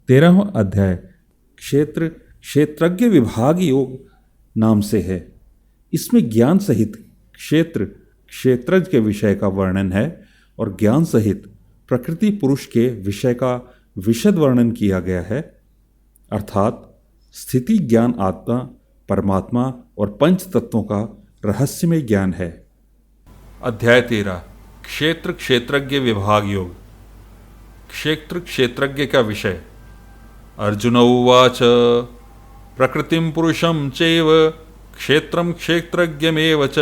13वां अध्याय क्षेत्र क्षेत्रज्ञ विभाग योग नाम से है। इसमें ज्ञान सहित क्षेत्र क्षेत्रज्ञ के विषय का वर्णन है और ज्ञान सहित प्रकृति पुरुष के विषय का विशद वर्णन किया गया है, अर्थात स्थिति ज्ञान आत्मा परमात्मा और पंच तत्वों का रहस्यमय ज्ञान है। अध्याय 13 क्षेत्र क्षेत्रज्ञ विभाग योग। क्षेत्र क्षेत्रज्ञ का विषय। अर्जुन उवाच प्रकृतिं पुरुषं चैव क्षेत्रं क्षेत्रज्ञमेव च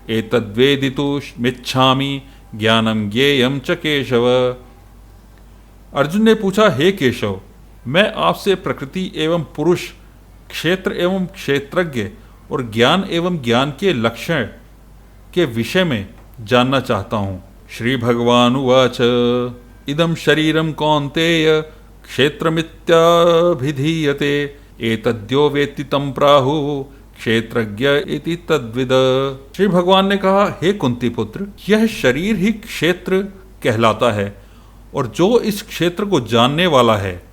एतद्वेदितुमिच्छामि ज्ञानं ज्ञेयं च केशव। अर्जुन ने पूछा, हे केशव, मैं आपसे प्रकृति एवं पुरुष, क्षेत्र एवं क्षेत्रज्ञ और ज्ञान एवं ज्ञान के लक्षण के विषय में जानना चाहता हूँ। श्री भगवान उवाच इदं शरीरं कौन्तेय क्षेत्रमित्याभिधीयते एतद्यो वेत्ति तं प्राहुः क्षेत्रज्ञ इति तद्विद। श्री भगवान ने कहा, हे कुंती पुत्र, यह शरीर ही क्षेत्र कहलाता है और जो इस क्षेत्र को जानने वाला है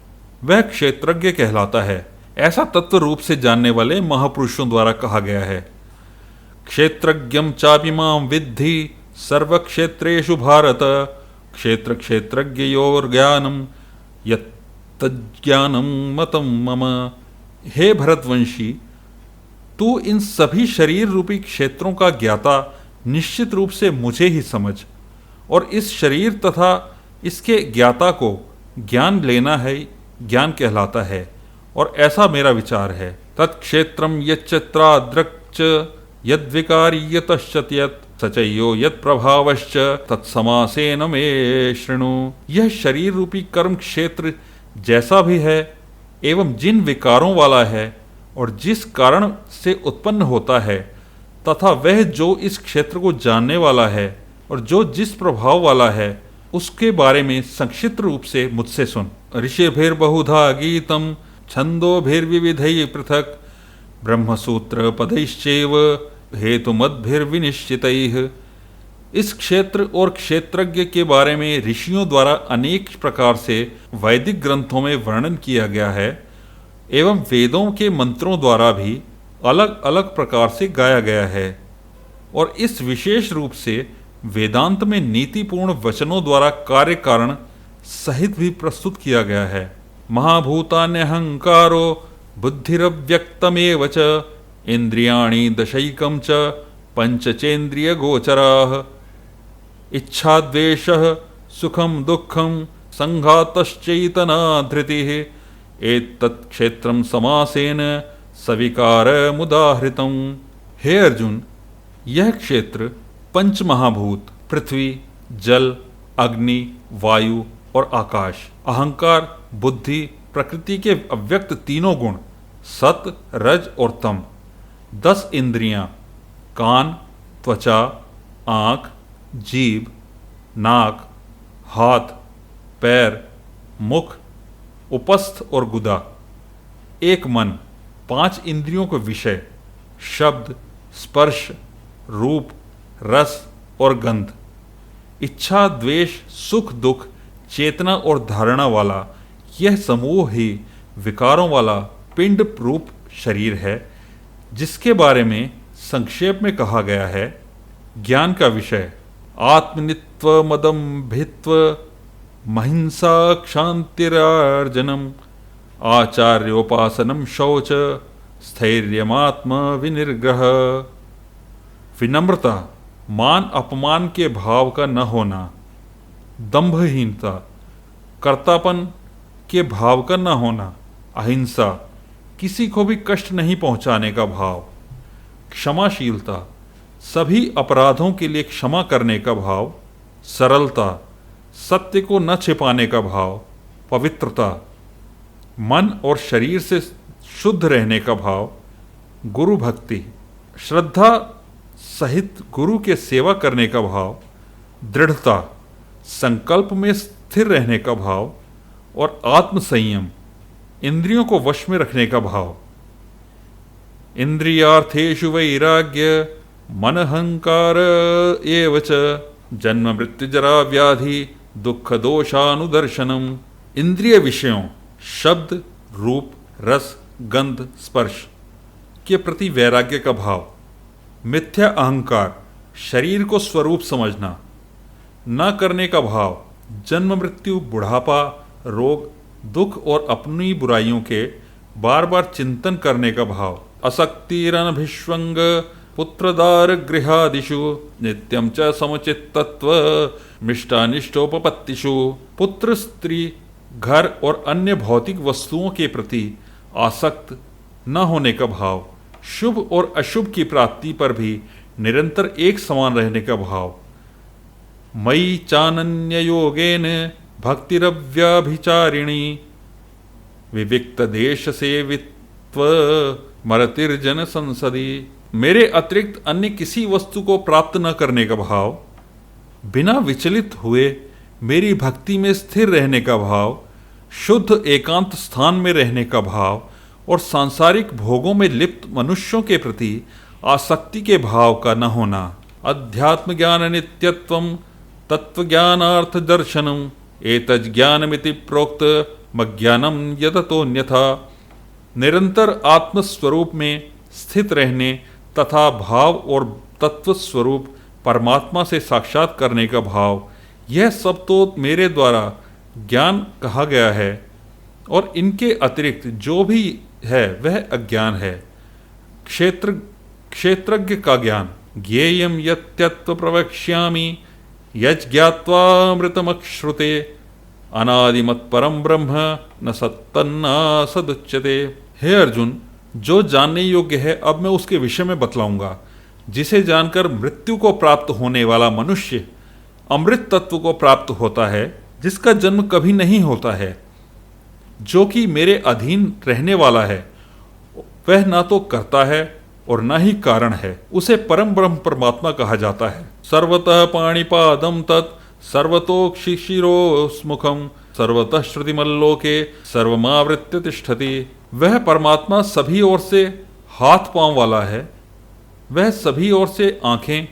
वह क्षेत्रज्ञ कहलाता है। ऐसा तत्व रूप से जानने वाले महापुरुषों द्वारा कहा गया है। क्षेत्रज्ञं चापिमां विद्धि सर्वक्षेत्रेषु भारत क्षेत्र क्षेत्रज्ञयोर्ज्ञानं यत्तज्ज्ञानं मतं मम। हे भरतवंशी, तू इन सभी शरीर रूपी क्षेत्रों का ज्ञाता निश्चित रूप से मुझे ही समझ, और इस शरीर तथा इसके ज्ञाता को ज्ञान लेना है, ज्ञान कहलाता है, और ऐसा मेरा विचार है। तत्क्षेत्रम यच्चत्राद्रक्च यद्विकारीयतश्च यत् सचयो यत्प्रभावश्च तत्समासेन मे शृणु। यह शरीर रूपी कर्म क्षेत्र जैसा भी है एवं जिन विकारों वाला है और जिस कारण से उत्पन्न होता है, तथा वह जो इस क्षेत्र को जानने वाला है और जो जिस प्रभाव वाला है, उसके बारे में संक्षिप्त रूप से मुझसे सुन। ऋषिभिर्बहुधा गीतम छंदोभिर्विविधैः पृथक् ब्रह्मसूत्र पदैश्चैव हेतुमद्भिर्विनिश्चितैः। इस क्षेत्र और क्षेत्रज्ञ के बारे में ऋषियों द्वारा अनेक प्रकार से वैदिक ग्रंथों में वर्णन किया गया है एवं वेदों के मंत्रों द्वारा भी अलग अलग प्रकार से गाया गया है, और इस विशेष रूप से वेदांत में नीतिपूर्ण वचनों द्वारा कार्य कारण सहित भी प्रस्तुत किया गया है। महाभूतान्यहंकारो बुद्धिरव्यक्तमेव च इंद्रियाणि दशैकं च पंचचेन्द्रिय गोचराः इच्छा द्वेषः सुखम दुःखम संघातश्चैतना धृतिः एतत् क्षेत्रं समासेन सविकारमुदाहृतम्। हे अर्जुन, यह क्षेत्र पंच महाभूत पृथ्वी, जल, अग्नि, वायु और आकाश, अहंकार, बुद्धि, प्रकृति के अव्यक्त तीनों गुण सत, रज और तम, 10 इंद्रियां कान, त्वचा, आँख, जीभ, नाक, हाथ, पैर, मुख, उपस्थ और गुदा, एक मन, 5 इंद्रियों के विषय शब्द, स्पर्श, रूप, रस और गंध, इच्छा, द्वेष, सुख, दुख, चेतना और धारणा वाला यह समूह ही विकारों वाला पिंड रूप शरीर है, जिसके बारे में संक्षेप में कहा गया है। ज्ञान का विषय आत्मनित्व मदम्भित्व महिंसा क्षांतिरार्जनम आचार्योपासनम शौच स्थैर्यमात्म विनिर्ग्रह। विनम्रता, मान अपमान के भाव का न होना, दंभहीनता, कर्तापन के भाव का न होना, अहिंसा, किसी को भी कष्ट नहीं पहुंचाने का भाव, क्षमाशीलता, सभी अपराधों के लिए क्षमा करने का भाव, सरलता, सत्य को न छिपाने का भाव, पवित्रता, मन और शरीर से शुद्ध रहने का भाव, गुरु भक्ति, श्रद्धा सहित गुरु के सेवा करने का भाव, दृढ़ता, संकल्प में स्थिर रहने का भाव और आत्म संयम, इंद्रियों को वश में रखने का भाव। इंद्रियार्थेषु वैराग्य मनहंकार एव च जन्म मृत्यु जरा व्याधि दुख दोषानुदर्शनम। इंद्रिय विषयों शब्द, रूप, रस, गंध, स्पर्श के प्रति वैराग्य का भाव, मिथ्या अहंकार, शरीर को स्वरूप समझना, न करने का भाव, जन्म मृत्यु, बुढ़ापा, रोग, दुख और अपनी बुराइयों के बार बार चिंतन करने का भाव, असक्तिरनभिष्वंग पुत्रदार गृहादिषु नित्यं च समुचितत्व मिष्टानिष्टोपपत्तिषु, पुत्र, स्त्री, घर और अन्य भौतिक वस्तुओं के प्रति आसक्त न होने का भाव, शुभ और अशुभ की प्राप्ति पर भी निरंतर एक समान रहने का भाव, मयि चानन्य योगेन भक्तिरव्याभिचारिणी विविक्त देश सेवित्व मरतिर्जन संसदी, मेरे अतिरिक्त अन्य किसी वस्तु को प्राप्त न करने का भाव, बिना विचलित हुए मेरी भक्ति में स्थिर रहने का भाव, शुद्ध एकांत स्थान में रहने का भाव और सांसारिक भोगों में लिप्त मनुष्यों के प्रति आसक्ति के भाव का न होना, अध्यात्म ज्ञान नित्यत्वम तत्व ज्ञानार्थ दर्शनम एतज्ज्ञानमिति प्रोक्त मज्ञानम यततोऽन्यथा, निरंतर आत्मस्वरूप में स्थित रहने तथा भाव और तत्व स्वरूप परमात्मा से साक्षात करने का भाव, यह सब तो मेरे द्वारा ज्ञान कहा गया है और इनके अतिरिक्त जो भी है वह अज्ञान है। क्षेत्रज्ञ का ज्ञान, ज्ञेयं यत्तत्व प्रवक्ष्यामि यज्ज्ञात्वामृतमश्नुते अनादिमत् परम ब्रह्म न सत्तन्ना सदुच्यते। हे अर्जुन, जो जानने योग्य है अब मैं उसके विषय में बतलाऊंगा, जिसे जानकर मृत्यु को प्राप्त होने वाला मनुष्य अमृत तत्व को प्राप्त होता है, जिसका जन्म कभी नहीं होता है, जो कि मेरे अधीन रहने वाला है, वह ना तो करता है और न ही कारण है, उसे परम ब्रह्म परमात्मा कहा जाता है। सर्वतः पाणिपादम तत् सर्वतोक्षिशिरोस्मुखम सर्वतः श्रुतिमल्लोके सर्वमावृत्य तिष्ठति। वह परमात्मा सभी ओर से हाथ पांव वाला है, वह सभी ओर से आंखें,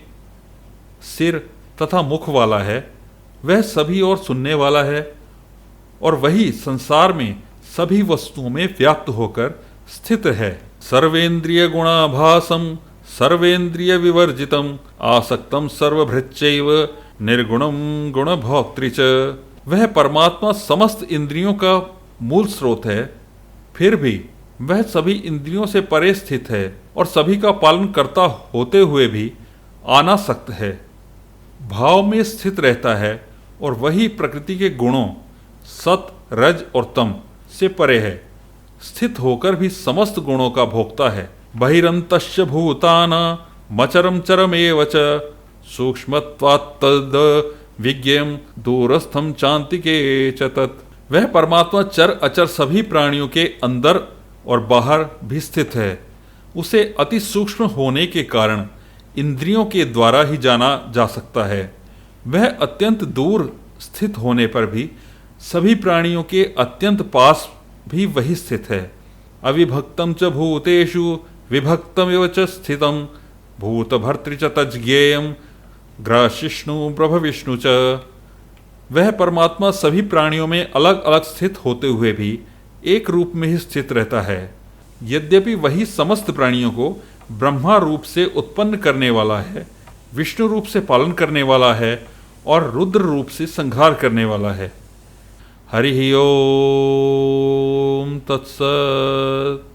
सिर तथा मुख वाला है, वह सभी ओर सुनने वाला है और वही संसार में सभी वस्तुओं में व्याप्त होकर स्थित है। सर्वेंद्रिय गुणाभासम सर्वेंद्रिय विवर्जितम आसक्तम सर्वभृच्चैव निर्गुणम गुणभोक्तृ च। वह परमात्मा समस्त इंद्रियों का मूल स्रोत है, फिर भी वह सभी इंद्रियों से परे स्थित है और सभी का पालन करता होते हुए भी अनासक्त है, भाव में स्थित रहता है और वही प्रकृति के गुणों सत, रज और तम से परे है, स्थित होकर भी समस्त गुणों का भोक्ता है। बहिरंतश्च भूतानामचरम चरमेव च सूक्ष्मत्वात्तद विज्ञेयं दूरस्थम चान्तिके च तत्। वह परमात्मा चर अचर सभी प्राणियों के अंदर और बाहर भी स्थित है। उसे अति सूक्ष्म होने के कारण इंद्रियों के द्वारा ही जाना जा सकता है। वह अत्यंत दूर स्थित होने पर भी सभी प्राणियों के अत्यंत पास भी वही स्थित है। अविभक्तम च भूतेषु विभक्तमिव च स्थितम भूतभर्तृ च तज्ज्ञेयं ग्राशिष्णु ब्रह्मविष्णु च। वह परमात्मा सभी प्राणियों में अलग अलग स्थित होते हुए भी एक रूप में ही स्थित रहता है। यद्यपि वही समस्त प्राणियों को ब्रह्मा रूप से उत्पन्न करने वाला है, विष्णु रूप से पालन करने वाला है और रुद्र रूप से संहार करने वाला है। हरि ओम तत्सत।